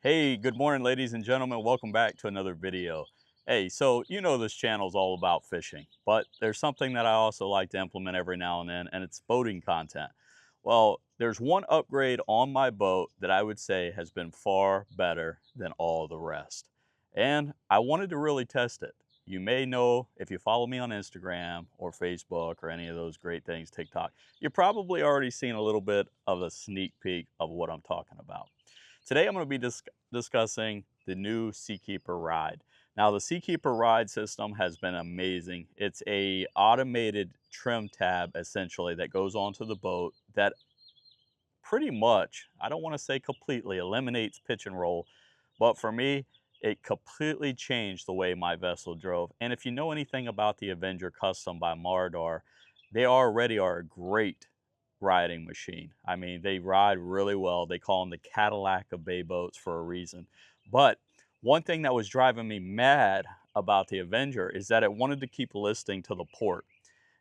Hey, good morning, ladies and gentlemen. Welcome back to another video. Hey, so you know this channel is all about fishing, but there's something that I also like to implement every now and then, and it's boating content. Well, there's one upgrade on my boat that I would say has been far better than all the rest. And I wanted to really test it. You may know if you follow me on Instagram or Facebook or any of those great things, TikTok, you've probably already seen a little bit of a sneak peek of what I'm talking about. Today I'm going to be discussing the new Seakeeper Ride. Now the Seakeeper Ride system has been amazing. It's a automated trim tab essentially that goes onto the boat that pretty much, I don't want to say completely, eliminates pitch and roll, but for me it completely changed the way my vessel drove. And if you know anything about the Avenger Custom by Mardar, they already are a great riding machine. I mean, they ride really well. They call them the Cadillac of bay boats for a reason. But one thing that was driving me mad about the Avenger is that it wanted to keep listing to the port.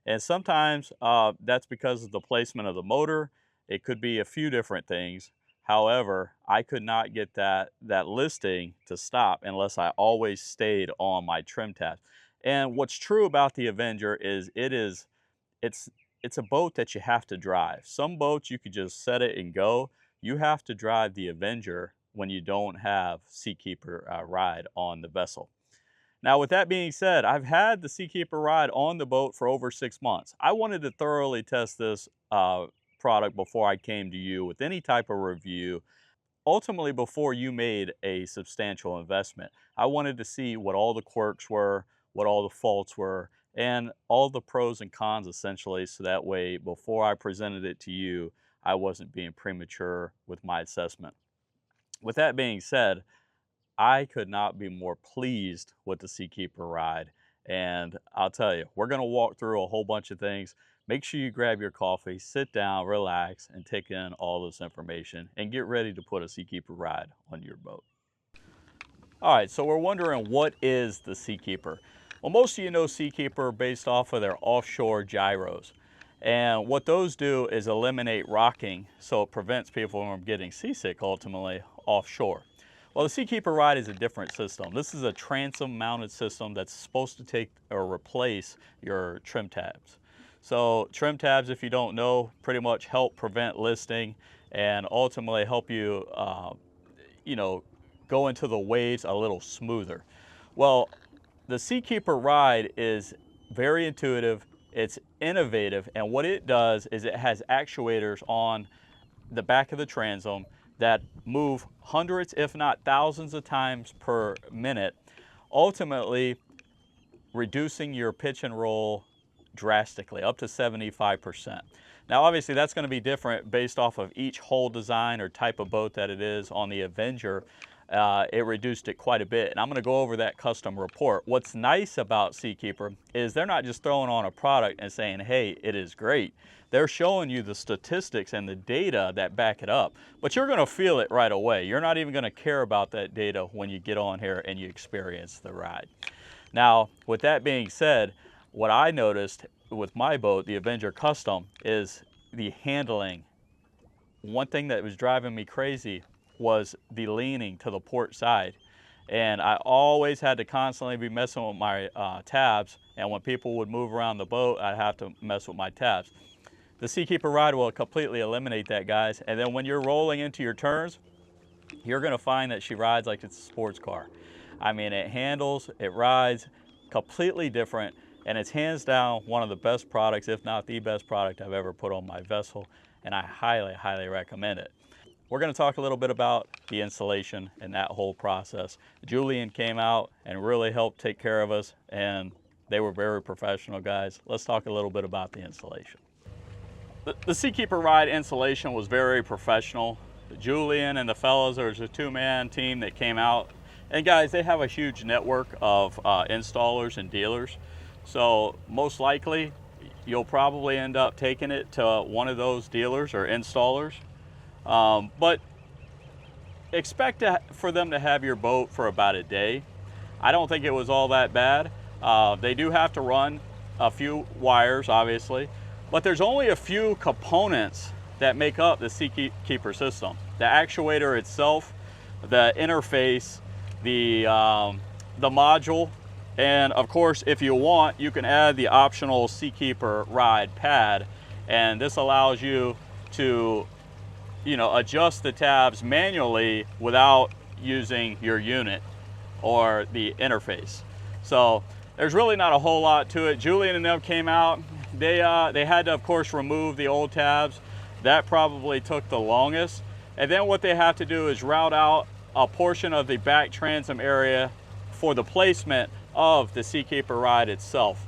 And sometimes that's because of the placement of the motor. It could be a few different things. However, I could not get that listing to stop unless I always stayed on my trim tabs. And what's true about the Avenger is it's it's a boat that you have to drive. Some boats you could just set it and go. You have to drive the Avenger when you don't have Seakeeper Ride on the vessel. Now, with that being said, I've had the Seakeeper Ride on the boat for over 6 months. I wanted to thoroughly test this product before I came to you with any type of review. Ultimately, before you made a substantial investment, I wanted to see what all the quirks were, what all the faults were, and all the pros and cons essentially, so that way before I presented it to you, I wasn't being premature with my assessment. With that being said, I could not be more pleased with the Seakeeper Ride. And I'll tell you, we're going to walk through a whole bunch of things. Make sure you grab your coffee, sit down, relax, and take in all this information and get ready to put a Seakeeper Ride on your boat. All right, so we're wondering, what is the Seakeeper? Well, most of you know Seakeeper based off of their offshore gyros. And what those do is eliminate rocking, so it prevents people from getting seasick ultimately offshore. Well, the Seakeeper Ride is a different system. This is a transom mounted system that's supposed to take or replace your trim tabs. So trim tabs, if you don't know, pretty much help prevent listing and ultimately help you, go into the waves a little smoother. Well, the Seakeeper Ride is very intuitive, it's innovative, and what it does is it has actuators on the back of the transom that move hundreds, if not thousands of times per minute, ultimately reducing your pitch and roll drastically, up to 75%. Now, obviously, that's going to be different based off of each hull design or type of boat that it is. On the Avenger, it reduced it quite a bit, and I'm going to go over that custom report. What's nice about Seakeeper is they're not just throwing on a product and saying, hey, it is great. They're showing you the statistics and the data that back it up, but you're going to feel it right away. You're not even going to care about that data when you get on here and you experience the ride. Now, with that being said, what I noticed with my boat, the Avenger Custom, is the handling. One thing that was driving me crazy was the leaning to the port side. And I always had to constantly be messing with my tabs, and when people would move around the boat, I'd have to mess with my tabs. The Seakeeper Ride will completely eliminate that, guys. And then when you're rolling into your turns, you're gonna find that she rides like it's a sports car. I mean, it handles, it rides completely different, and it's hands down one of the best products, if not the best product I've ever put on my vessel, and I highly, highly recommend it. We're going to talk a little bit about the installation and that whole process. Julian came out and really helped take care of us, and they were very professional, guys. Let's talk a little bit about the installation. The Seakeeper Ride installation was very professional. Julian and the fellows, there was a two-man team that came out. And guys, they have a huge network of installers and dealers. So most likely, you'll probably end up taking it to one of those dealers or installers. But expect for them to have your boat for about a day. I don't think it was all that bad. They do have to run a few wires, obviously, but there's only a few components that make up the Seakeeper system. The actuator itself, the interface, the module, and of course, if you want, you can add the optional Seakeeper Ride pad, and this allows you to, you know, adjust the tabs manually without using your unit or the interface. So there's really not a whole lot to it. Julian and them came out. They had to, of course, remove the old tabs. That probably took the longest. And then what they have to do is route out a portion of the back transom area for the placement of the Seakeeper Ride itself.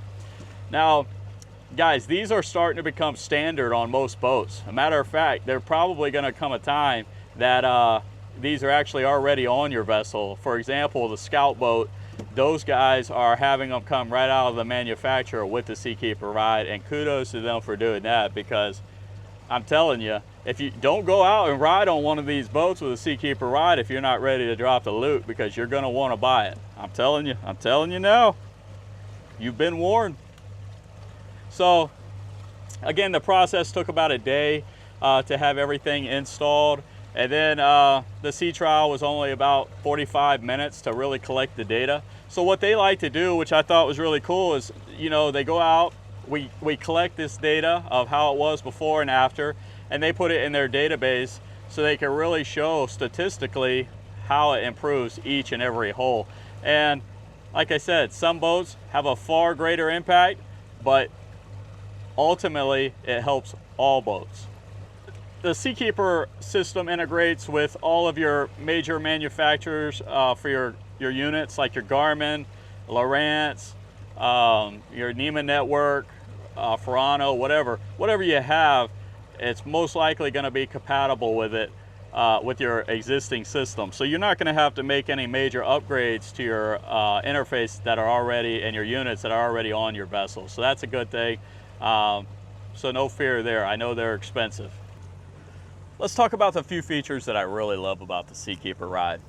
Now, guys, these are starting to become standard on most boats. A matter of fact, there's probably going to come a time that these are actually already on your vessel. For example, the Scout boat, those guys are having them come right out of the manufacturer with the Seakeeper Ride, and kudos to them for doing that, because I'm telling you, if you don't go out and ride on one of these boats with a Seakeeper Ride if you're not ready to drop the loot, because you're going to want to buy it. I'm telling you now. You've been warned. So again, the process took about a day to have everything installed, and then the sea trial was only about 45 minutes to really collect the data. So what they like to do, which I thought was really cool, is, you know, they go out, we collect this data of how it was before and after, and they put it in their database so they can really show statistically how it improves each and every hole. And like I said, some boats have a far greater impact, but ultimately it helps all boats. The Seakeeper system integrates with all of your major manufacturers for your units, like your Garmin, Lowrance, your Neiman Network, Ferrano, whatever you have. It's most likely going to be compatible with it, with your existing system. So you're not going to have to make any major upgrades to your interface that are already, and your units that are already on your vessel. So that's a good thing. So no fear there. I know they're expensive. Let's talk about the few features that I really love about the Seakeeper Ride.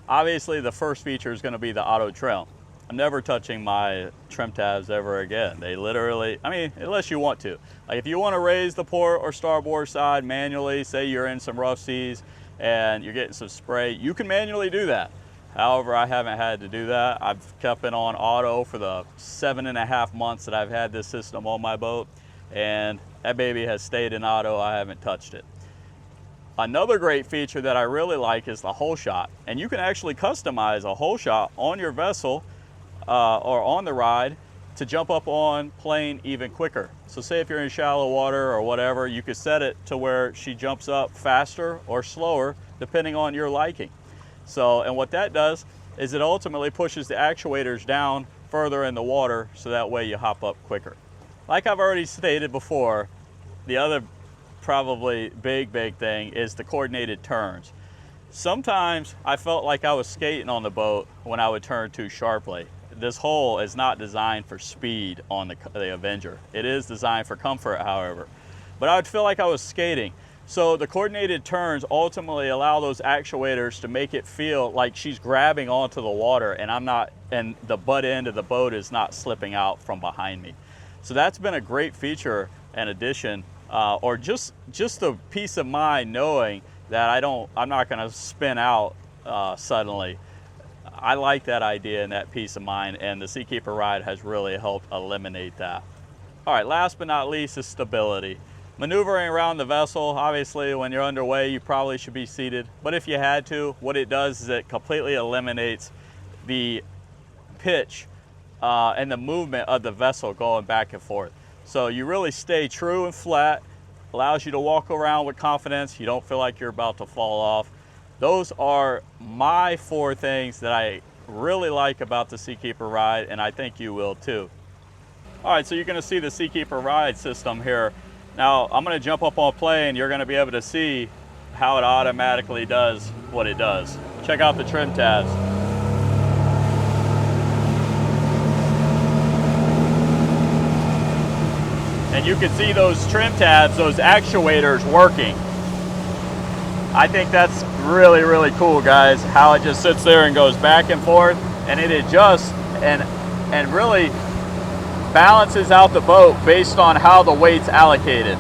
Obviously, the first feature is going to be the auto trim. I'm never touching my trim tabs ever again. They literally, I mean, unless you want to. Like if you want to raise the port or starboard side manually, say you're in some rough seas and you're getting some spray, you can manually do that. However, I haven't had to do that. I've kept it on auto for the 7.5 months that I've had this system on my boat, and that baby has stayed in auto. I haven't touched it. Another great feature that I really like is the hole shot, and you can actually customize a hole shot on your vessel or on the ride to jump up on plane even quicker. So say if you're in shallow water or whatever, you could set it to where she jumps up faster or slower depending on your liking. So, and what that does is it ultimately pushes the actuators down further in the water, so that way you hop up quicker. Like I've already stated before, the other probably big thing is the coordinated turns. Sometimes I felt like I was skating on the boat when I would turn too sharply. This hull is not designed for speed on the Avenger. It is designed for comfort, however. But I would feel like I was skating. So the coordinated turns ultimately allow those actuators to make it feel like she's grabbing onto the water, and and the butt end of the boat is not slipping out from behind me. So that's been a great feature and addition, or just the peace of mind knowing that I'm not going to spin out suddenly. I like that idea and that peace of mind, and the Seakeeper Ride has really helped eliminate that. All right, last but not least is stability. Maneuvering around the vessel, obviously when you're underway, you probably should be seated, but if you had to, what it does is it completely eliminates the pitch and the movement of the vessel going back and forth. So you really stay true and flat, allows you to walk around with confidence. You don't feel like you're about to fall off. Those are my 4 things that I really like about the Seakeeper Ride, and I think you will too. All right, so you're gonna see the Seakeeper Ride system here. Now, I'm gonna jump up on play and you're gonna be able to see how it automatically does what it does. Check out the trim tabs. And you can see those trim tabs, those actuators working. I think that's really, really cool, guys, how it just sits there and goes back and forth, and it adjusts and really balances out the boat based on how the weight's allocated.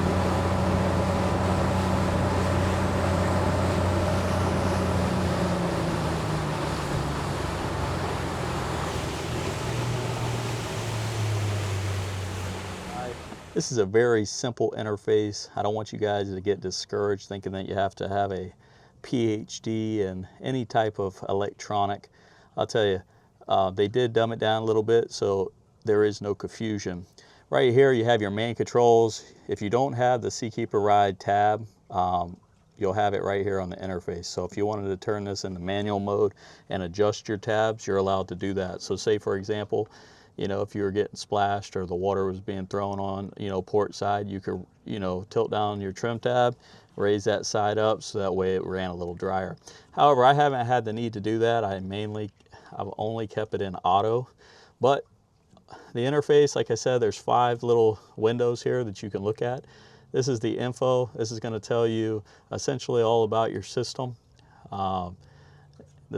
This is a very simple interface. I don't want you guys to get discouraged thinking that you have to have a PhD in any type of electronic. I'll tell you, they did dumb it down a little bit, so there is no confusion. Right here you have your main controls. If you don't have the Seakeeper Ride tab, you'll have it right here on the interface. So if you wanted to turn this into manual mode and adjust your tabs, you're allowed to do that. So say for example, you know, if you were getting splashed or the water was being thrown on, you know, port side, you could, you know, tilt down your trim tab, raise that side up so that way it ran a little drier. However, I haven't had the need to do that. I've only kept it in auto, but the interface, like I said, there's 5 little windows here that you can look at. This is the info. This is going to tell you essentially all about your system. The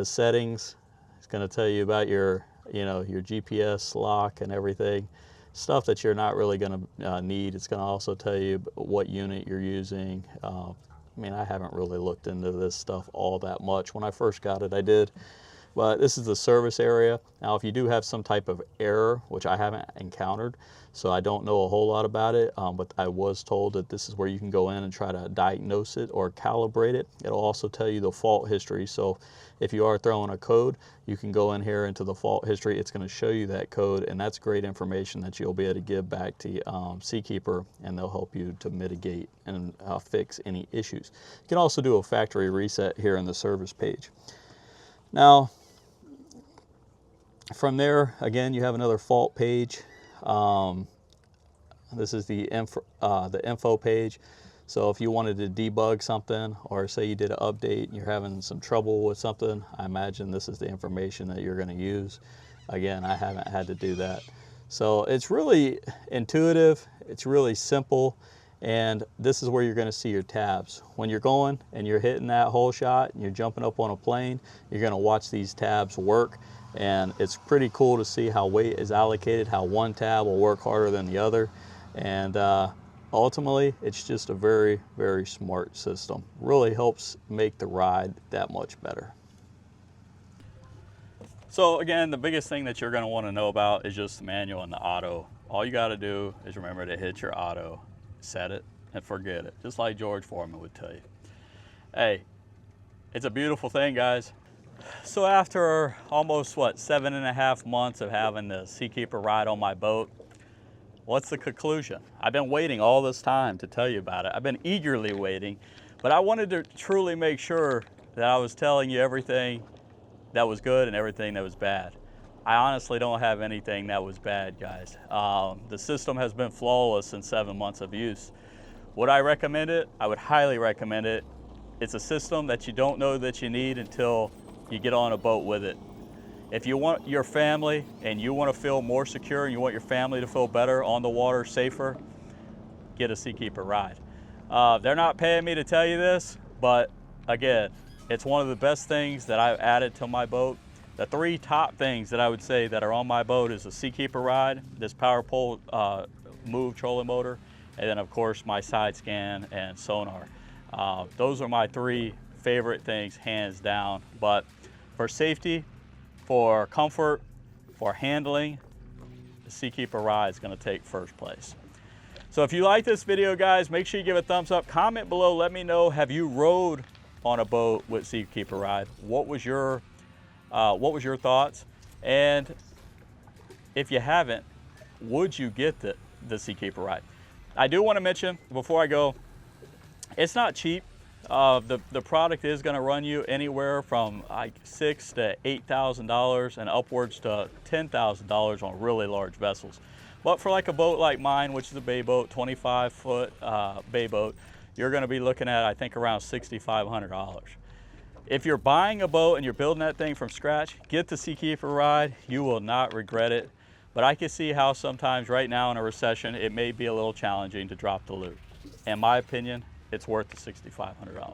settings, it's going to tell you about your, you know, your GPS lock and everything. Stuff that you're not really going to need. It's going to also tell you what unit you're using. I mean, I haven't really looked into this stuff all that much. When I first got it, I did. But this is the service area. Now, if you do have some type of error, which I haven't encountered, so I don't know a whole lot about it, but I was told that this is where you can go in and try to diagnose it or calibrate it. It'll also tell you the fault history. So if you are throwing a code, you can go in here into the fault history. It's going to show you that code, and that's great information that you'll be able to give back to Seakeeper, and they'll help you to mitigate and fix any issues. You can also do a factory reset here in the service page. Now, from there, again, you have another fault page. This is the info page. So if you wanted to debug something, or say you did an update and you're having some trouble with something, I imagine this is the information that you're going to use. Again, I haven't had to do that. So it's really intuitive, it's really simple, and this is where you're going to see your tabs. When you're going and you're hitting that hole shot and you're jumping up on a plane, you're going to watch these tabs work. And it's pretty cool to see how weight is allocated, how one tab will work harder than the other. And ultimately, it's just a very, very smart system. Really helps make the ride that much better. So again, the biggest thing that you're going to want to know about is just the manual and the auto. All you got to do is remember to hit your auto, set it, and forget it, just like George Foreman would tell you. Hey, it's a beautiful thing, guys. So after almost, 7.5 months of having the Seakeeper Ride on my boat, what's the conclusion? I've been waiting all this time to tell you about it. I've been eagerly waiting, but I wanted to truly make sure that I was telling you everything that was good and everything that was bad. I honestly don't have anything that was bad, guys. The system has been flawless in 7 months of use. Would I recommend it? I would highly recommend it. It's a system that you don't know that you need until you get on a boat with it. If you want your family and you want to feel more secure and you want your family to feel better on the water, safer, get a Seakeeper Ride. They're not paying me to tell you this, but again, it's one of the best things that I've added to my boat. The 3 top things that I would say that are on my boat is the Seakeeper Ride, this power pole move trolling motor, and then of course my side scan and sonar. Those are my 3 favorite things, hands down. But for safety, for comfort, for handling, the Seakeeper Ride is going to take first place. So if you like this video, guys, make sure you give a thumbs up. Comment below, let me know, have you rode on a boat with Seakeeper Ride? What was your thoughts? And if you haven't, would you get the Seakeeper Ride? I do want to mention before I go, it's not cheap. The product is going to run you anywhere from like $6,000 to $8,000 and upwards to $10,000 on really large vessels. But for like a boat like mine, which is a bay boat, 25-foot bay boat, you're going to be looking at, I think, around $6,500. If you're buying a boat and you're building that thing from scratch, get the Seakeeper Ride. You will not regret it. But I can see how sometimes right now in a recession, it may be a little challenging to drop the loot. In my opinion, it's worth the $6,500.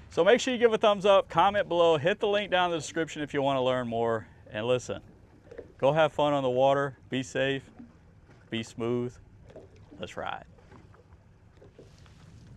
So make sure you give a thumbs up, comment below, hit the link down in the description if you want to learn more. And listen, go have fun on the water, be safe, be smooth. Let's ride.